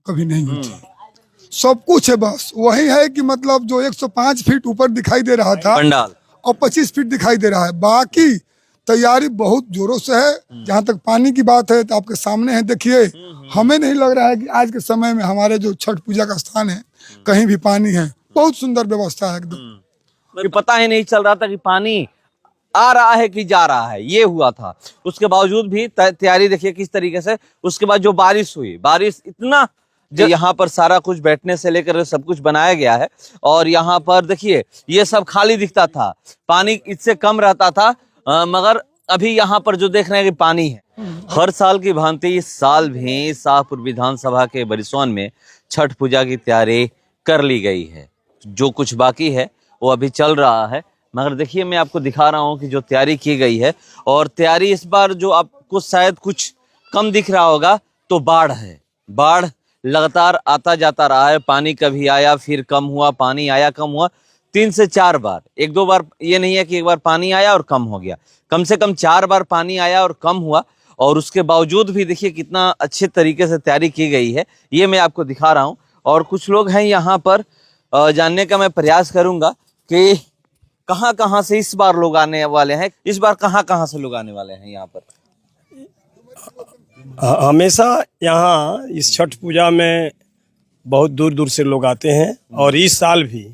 कभी नहीं हुई थी। सब कुछ है, बस वही है कि मतलब जो 105 फीट ऊपर दिखाई दे रहा था पंडाल और 25 फीट दिखाई दे रहा है, बाकी तैयारी बहुत जोरों से है। जहाँ तक पानी की बात है तो आपके सामने है, देखिए हमें नहीं लग रहा है कि आज के समय में हमारे जो छठ पूजा का स्थान है कहीं भी पानी है। बहुत सुंदर व्यवस्था है एकदम। पता ही नहीं चल रहा था कि पानी आ रहा है कि जा रहा है, ये हुआ था। उसके बावजूद भी तैयारी देखिए किस तरीके से। उसके बाद जो बारिश हुई, बारिश इतना, यहाँ पर सारा कुछ बैठने से लेकर सब कुछ बनाया गया है। और यहाँ पर देखिए ये सब खाली दिखता था, पानी इससे कम रहता था, मगर अभी यहाँ पर जो देख रहे हैं कि पानी है। हर साल की भांति इस साल भी शाहपुर विधानसभा के बरिसौन में छठ पूजा की तैयारी कर ली गई है। जो कुछ बाकी है वो अभी चल रहा है, मगर देखिए मैं आपको दिखा रहा हूं कि जो तैयारी की गई है। और तैयारी इस बार जो आपको शायद कुछ कम दिख रहा होगा तो बाढ़ है। बाढ़ लगातार आता जाता रहा है, पानी कभी आया फिर कम हुआ, पानी आया कम हुआ, 3 से 4 बार, 1-2 बार ये नहीं है कि एक बार पानी आया और कम हो गया, कम से कम 4 बार पानी आया और कम हुआ। और उसके बावजूद भी देखिए कितना अच्छे तरीके से तैयारी की गई है, ये मैं आपको दिखा रहा हूँ। और कुछ लोग हैं यहाँ पर, जानने का मैं प्रयास करूंगा कि कहाँ कहाँ से इस बार लोग आने वाले हैं, इस बार कहाँ कहाँ से लोग आने वाले हैं यहाँ पर। हमेशा यहाँ इस छठ पूजा में बहुत दूर दूर से लोग आते हैं और इस साल भी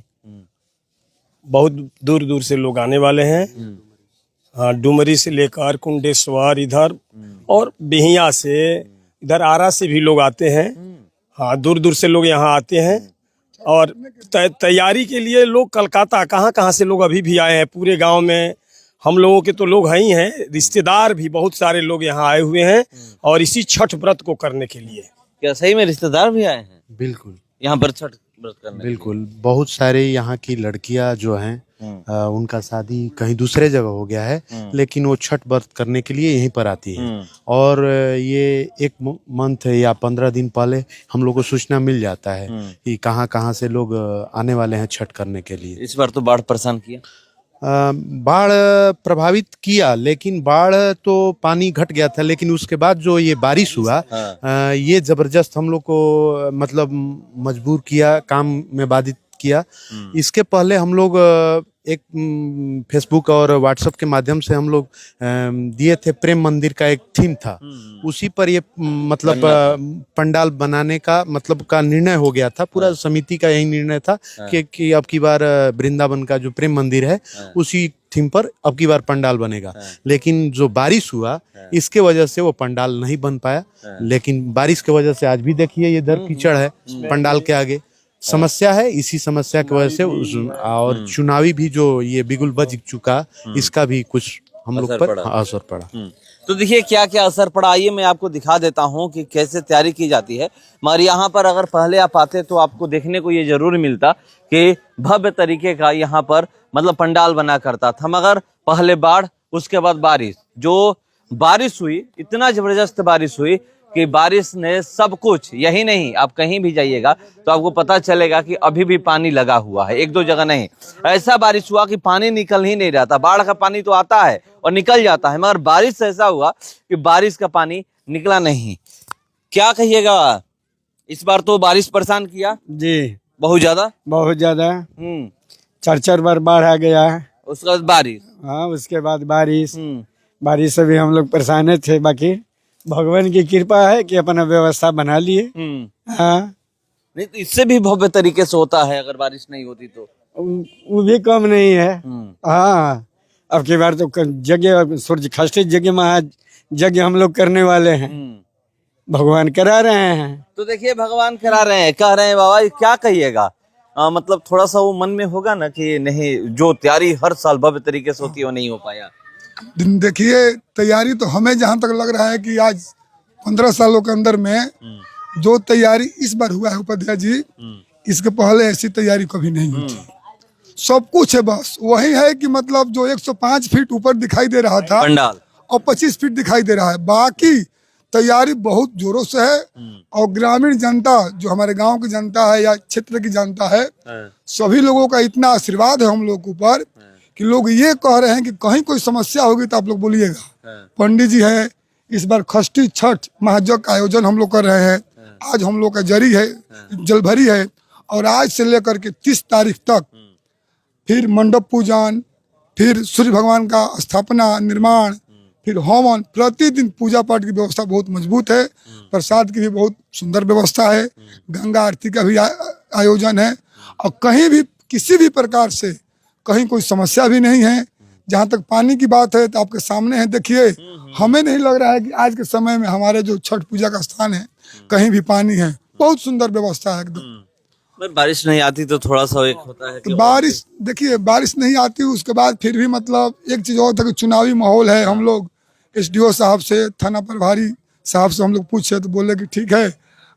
बहुत दूर दूर से लोग आने वाले हैं। हाँ, डुमरी से लेकर कुंडेश्वर इधर और बिहिया से, इधर आरा से भी लोग आते हैं। हाँ, दूर दूर से लोग यहाँ आते हैं। और तैयारी के लिए लोग कलकत्ता कहाँ कहाँ से लोग अभी भी आए हैं। पूरे गांव में हम लोगों के तो लोग हैं ही हैं, रिश्तेदार भी बहुत सारे लोग यहाँ आए हुए हैं और इसी छठ व्रत को करने के लिए। क्या सही में रिश्तेदार भी आए हैं? बिल्कुल, यहाँ पर छठ व्रत करने बिल्कुल। बहुत सारे यहाँ की लड़कियां जो हैं उनका शादी कहीं दूसरे जगह हो गया है, लेकिन वो छठ व्रत करने के लिए यहीं पर आती है। और ये 1 मंथ या 15 दिन पहले हम लोग को सूचना मिल जाता है कि कहाँ कहाँ से लोग आने वाले हैं छठ करने के लिए। इस बार तो बाढ़ परेशान किया, बाढ़ प्रभावित किया, लेकिन बाढ़ तो पानी घट गया था, लेकिन उसके बाद जो ये बारिश हुआ ये जबरदस्त हम लोग को मतलब मजबूर किया, काम में बाधित किया। इसके पहले हम लोग एक फेसबुक और व्हाट्सएप के माध्यम से हम लोग दिए थे, प्रेम मंदिर का एक थीम था, उसी पर ये मतलब पंडाल बनाने का मतलब का निर्णय हो गया था। पूरा समिति का यही निर्णय था कि अब की बार वृंदावन का जो प्रेम मंदिर है उसी थीम पर अब की बार पंडाल बनेगा। लेकिन जो बारिश हुआ इसके वजह से वो पंडाल नहीं बन पाया। लेकिन बारिश की वजह से आज भी देखिए ये इधर कीचड़ है पंडाल के आगे, समस्या है। इसी समस्या की वजह से और चुनावी भी जो ये बिगुल बज चुका, इसका भी कुछ हम लोग पर असर पड़ा। तो देखिए क्या क्या असर पड़ा, आइए मैं आपको दिखा देता हूँ कि कैसे तैयारी की जाती है। मगर यहाँ पर अगर पहले आप आते तो आपको देखने को ये जरूर मिलता कि भव्य तरीके का यहाँ पर मतलब पंडाल बना करता था। मगर पहले बाढ़, उसके बाद बारिश, जो बारिश हुई, इतना जबरदस्त बारिश हुई कि बारिश ने सब कुछ, यही नहीं आप कहीं भी जाइएगा तो आपको पता चलेगा कि अभी भी पानी लगा हुआ है, 1-2 जगह नहीं। ऐसा बारिश हुआ कि पानी निकल ही नहीं रहा था। बाढ़ का पानी तो आता है और निकल जाता है, मगर बारिश ऐसा हुआ कि बारिश का पानी निकला नहीं। क्या कहिएगा, इस बार तो बारिश परेशान किया जी, बहुत ज्यादा, बहुत ज्यादा। 4 बार बाढ़ आ गया है। उसके बाद बारिश, हाँ, उसके बाद बारिश से भी हम लोग परेशान थे। बाकी भगवान की कृपा है कि अपना व्यवस्था बना लिए। हाँ, नहीं तो इससे भी भव्य तरीके से होता है अगर बारिश नहीं होती तो। वो भी कम नहीं है। हाँ, अब की बार तो यज्ञ, सूर्य षष्ठी यज्ञ, महायज्ञ हम लोग करने वाले हैं। भगवान करा रहे हैं। तो देखिए भगवान करा रहे हैं, कह रहे हैं बाबा, क्या कहिएगा, मतलब थोड़ा सा वो मन में होगा ना कि नहीं, जो तैयारी हर साल भव्य तरीके से होती है वो नहीं हो पाया। देखिए तैयारी तो हमें जहाँ तक लग रहा है कि आज 15 सालों के अंदर में जो तैयारी इस बार हुआ है उपाध्याय जी, इसके पहले ऐसी तैयारी कभी नहीं हुई थी। सब कुछ है, बस वही है कि मतलब जो 105 फीट ऊपर दिखाई दे रहा था पंडाल और 25 फीट दिखाई दे रहा है, बाकी तैयारी बहुत जोरों से है। और ग्रामीण जनता, जो हमारे गांव की जनता है या क्षेत्र की जनता है, सभी लोगों का इतना आशीर्वाद है हम लोग के ऊपर कि लोग ये कह रहे हैं कि कहीं कोई समस्या होगी तो आप लोग बोलिएगा। पंडित जी है, इस बार षष्ठी छठ महायज्ञ का आयोजन हम लोग कर रहे हैं, आज हम लोग का जरी है, जलभरी है। और आज से लेकर के 30 तारीख तक फिर मंडप पूजन, फिर सूर्य भगवान का स्थापना निर्माण, फिर हवन, प्रतिदिन पूजा पाठ की व्यवस्था बहुत मजबूत है। प्रसाद की भी बहुत सुंदर व्यवस्था है। गंगा आरती का भी आयोजन है। और कहीं भी किसी भी प्रकार से कहीं कोई समस्या भी नहीं है। जहाँ तक पानी की बात है तो आपके सामने है, देखिए हमें नहीं लग रहा है कि आज के समय में हमारे जो छठ पूजा का स्थान है कहीं भी पानी है। बहुत सुंदर व्यवस्था है एकदम। पर बारिश नहीं आती तो थोड़ा सा एक होता है कि तो बारिश, देखिए बारिश नहीं आती, उसके बाद फिर भी मतलब एक चीज और था कि चुनावी माहौल है। हम लोग SDO साहब से, थाना प्रभारी साहब से हम लोग पूछे तो बोले कि ठीक है,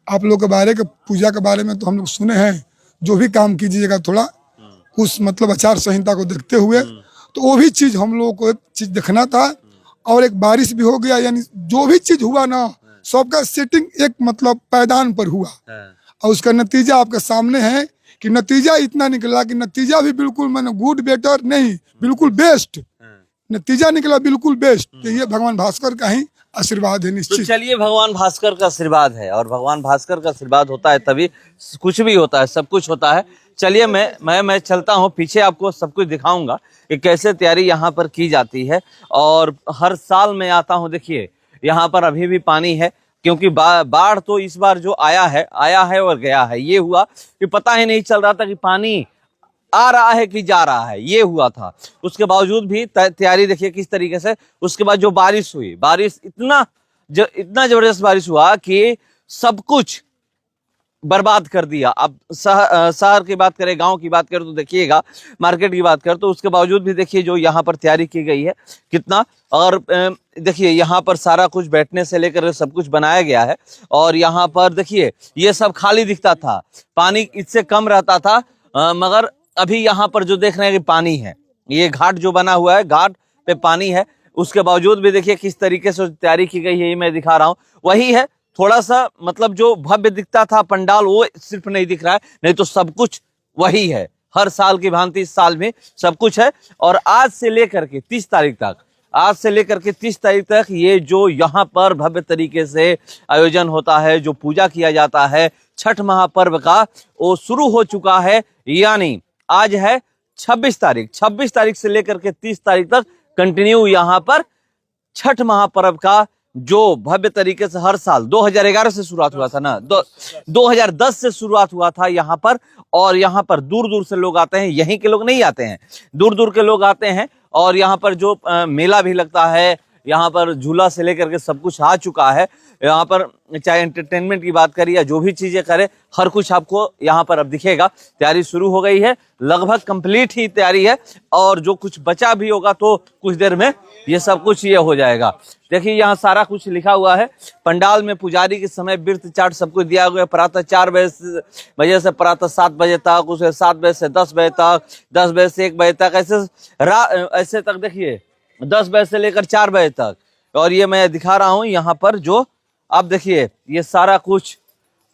आप लोग के बारे के पूजा के बारे में तो हम लोग सुने हैं, जो भी काम कीजिएगा थोड़ा उस मतलब आचार संहिता को देखते हुए। तो वो भी चीज हम लोगों को एक चीज देखना था। और एक बारिश भी हो गया, यानी जो भी चीज हुआ ना सबका सेटिंग एक मतलब पायदान पर हुआ। और उसका नतीजा आपके सामने है कि नतीजा इतना निकला कि नतीजा भी बिल्कुल मैंने गुड बेटर नहीं, बिल्कुल बेस्ट नतीजा निकला, बिल्कुल बेस्ट। तो ये भगवान भास्कर का ही आशीर्वाद है तो निश्चित। चलिए, भगवान भास्कर का आशीर्वाद है और भगवान भास्कर का आशीर्वाद होता है तभी कुछ भी होता है, सब कुछ होता है। चलिए मैं चलता हूँ पीछे, आपको सब कुछ दिखाऊंगा कि कैसे तैयारी यहाँ पर की जाती है। और हर साल मैं आता हूँ, देखिए यहाँ पर अभी भी पानी है, क्योंकि बाढ़ तो इस बार जो आया है और गया है। ये हुआ कि पता ही नहीं चल रहा था कि पानी आ रहा है कि जा रहा है, ये हुआ था। उसके बावजूद भी तैयारी देखिए किस तरीके से। उसके बाद जो बारिश हुई, बारिश इतना जबरदस्त बारिश हुआ कि सब कुछ बर्बाद कर दिया। अब शहर की बात करें, गांव की बात करें तो देखिएगा, मार्केट की बात करें तो उसके बावजूद भी देखिए जो यहाँ पर तैयारी की गई है कितना। और देखिए यहाँ पर सारा कुछ बैठने से लेकर सब कुछ बनाया गया है। और यहाँ पर देखिए ये सब खाली दिखता था, पानी इससे कम रहता था, मगर अभी यहाँ पर जो देख रहे हैं कि पानी है। ये घाट जो बना हुआ है, घाट पे पानी है। उसके बावजूद भी देखिए किस तरीके से तैयारी की गई है, ये मैं दिखा रहा हूँ। वही है, थोड़ा सा मतलब जो भव्य दिखता था पंडाल वो सिर्फ नहीं दिख रहा है, नहीं तो सब कुछ वही है। हर साल की भांति इस साल में सब कुछ है। और आज से लेकर के 30 तारीख तक ये जो यहाँ पर भव्य तरीके से आयोजन होता है, जो पूजा किया जाता है छठ महापर्व का, वो शुरू हो चुका है। यानी आज है 26 तारीख से लेकर के 30 तारीख तक कंटिन्यू यहाँ पर छठ महापर्व का जो भव्य तरीके से हर साल 2011 से शुरुआत हुआ था ना, 2010 से शुरुआत हुआ था यहाँ पर। और यहाँ पर दूर दूर से लोग आते हैं, यहीं के लोग नहीं आते हैं, दूर दूर के लोग आते हैं। और यहाँ पर जो मेला भी लगता है, यहाँ पर झूला से लेकर के सब कुछ आ चुका है। यहाँ पर चाहे एंटरटेनमेंट की बात करें या जो भी चीजें करें, हर कुछ आपको यहाँ पर अब दिखेगा। तैयारी शुरू हो गई है, लगभग कंप्लीट ही तैयारी है। और जो कुछ बचा भी होगा तो कुछ देर में ये सब कुछ ये हो जाएगा। देखिए यहाँ सारा कुछ लिखा हुआ है। पंडाल में पुजारी के समय व्रत चार्ट सब कुछ दिया हुआ है। प्रातः 4 बजे से प्रातः 7 बजे तक, उसे 7 बजे से 10 बजे तक, 10 बजे से 1 बजे तक, ऐसे तक देखिए 10 बजे से लेकर 4 बजे तक। और ये मैं दिखा रहा हूँ यहाँ पर जो आप देखिए ये सारा कुछ,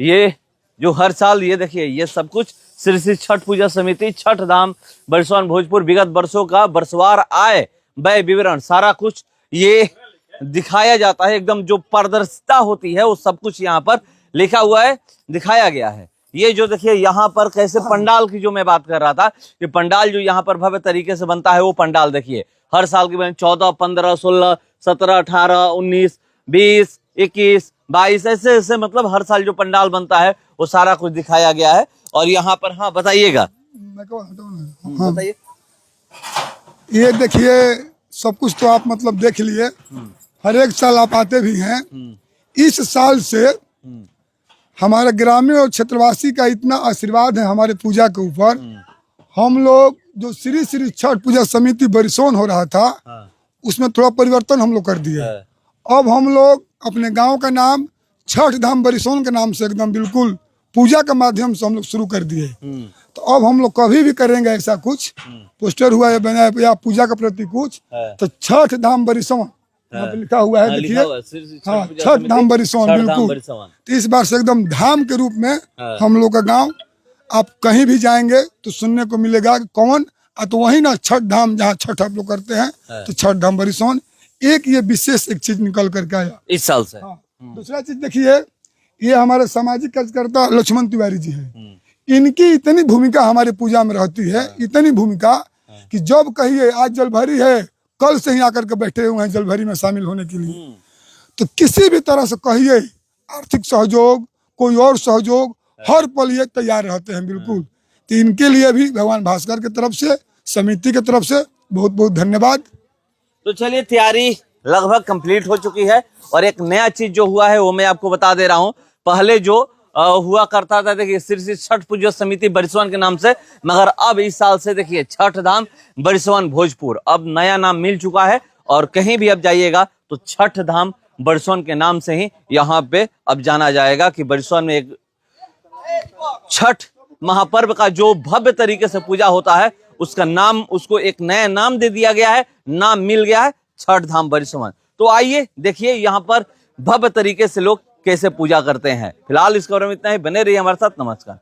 ये जो हर साल ये देखिए ये सब कुछ श्री छठ पूजा समिति छठ धाम बरसवान भोजपुर विगत वर्षों का वर्षवार आय व्यय विवरण सारा कुछ ये दिखाया जाता है। एकदम जो पारदर्शिता होती है वो सब कुछ यहाँ पर लिखा हुआ है, दिखाया गया है। ये जो देखिए यहाँ पर कैसे पंडाल की जो मैं बात कर रहा था कि पंडाल जो यहाँ पर भव्य तरीके से बनता है, वो पंडाल देखिए हर साल की 14, 15, 16, 17, 18, 19, 20, 21, 22 ऐसे मतलब हर साल जो पंडाल बनता है वो सारा कुछ दिखाया गया है। और यहाँ पर हाँ बताइएगा, बताइए। ये देखिए सब कुछ तो आप मतलब देख लिए, हर एक साल आप आते भी हैं। इस साल से हमारे ग्रामीण और क्षेत्रवासी का इतना आशीर्वाद है हमारे पूजा के ऊपर। हम लोग जो श्री छठ पूजा समिति बरिसोन हो रहा था उसमें थोड़ा परिवर्तन हम लोग कर दिए। अब हम लोग अपने गांव का नाम छठ धाम बरिसोन के नाम से एकदम बिल्कुल पूजा के माध्यम से हम लोग शुरू कर दिए। तो अब हम लोग कभी भी करेंगे ऐसा कुछ पोस्टर हुआ है बना या पूजा के प्रति कुछ, तो छठ धाम बरिसोन लिखा हुआ है, देखिए हाँ छठ धाम बरिसोन बिल्कुल। तो इस बार से एकदम धाम के रूप में हम लोग का गांव, आप कहीं भी जाएंगे तो सुनने को मिलेगा कि कौन तो वही ना छठ धाम, जहाँ छठ आप लोग करते हैं तो छठ धाम बरिसोन। एक ये विशेष एक चीज निकल करके आया इस साल से। हाँ। दूसरा चीज देखिए ये हमारे सामाजिक कार्यकर्ता लक्ष्मण तिवारी जी हैं। इनकी इतनी भूमिका हमारे पूजा में रहती है, इतनी भूमिका कि जब कहिए आज जलभरी है, कल से ही आकर के बैठे हुए हैं जलभरी में शामिल होने के लिए। तो किसी भी तरह से कहिए आर्थिक सहयोग, कोई और सहयोग, हर पल ये तैयार रहते हैं बिल्कुल। तो इनके लिए भी भगवान भास्कर की तरफ से, समिति की तरफ से बहुत बहुत धन्यवाद। तो चलिए, तैयारी लगभग कंप्लीट हो चुकी है और एक नया चीज जो हुआ है वो मैं आपको बता दे रहा हूं। पहले जो हुआ करता था, देखिए श्री छठ पूजा समिति बरिसवन के नाम से, मगर अब इस साल से देखिए छठ धाम बरिसवन भोजपुर अब नया नाम मिल चुका है। और कहीं भी अब जाइएगा तो छठ धाम बरिसवन के नाम से ही यहाँ पे अब जाना जाएगा कि बरिसवन में एक छठ महापर्व का जो भव्य तरीके से पूजा होता है उसका नाम, उसको एक नया नाम दे दिया गया है, नाम मिल गया है छठ धाम बरिसवन। तो आइए देखिए यहाँ पर भव्य तरीके से लोग कैसे पूजा करते हैं। फिलहाल इस खबर में इतना ही, बने रहिए हमारे साथ। नमस्कार।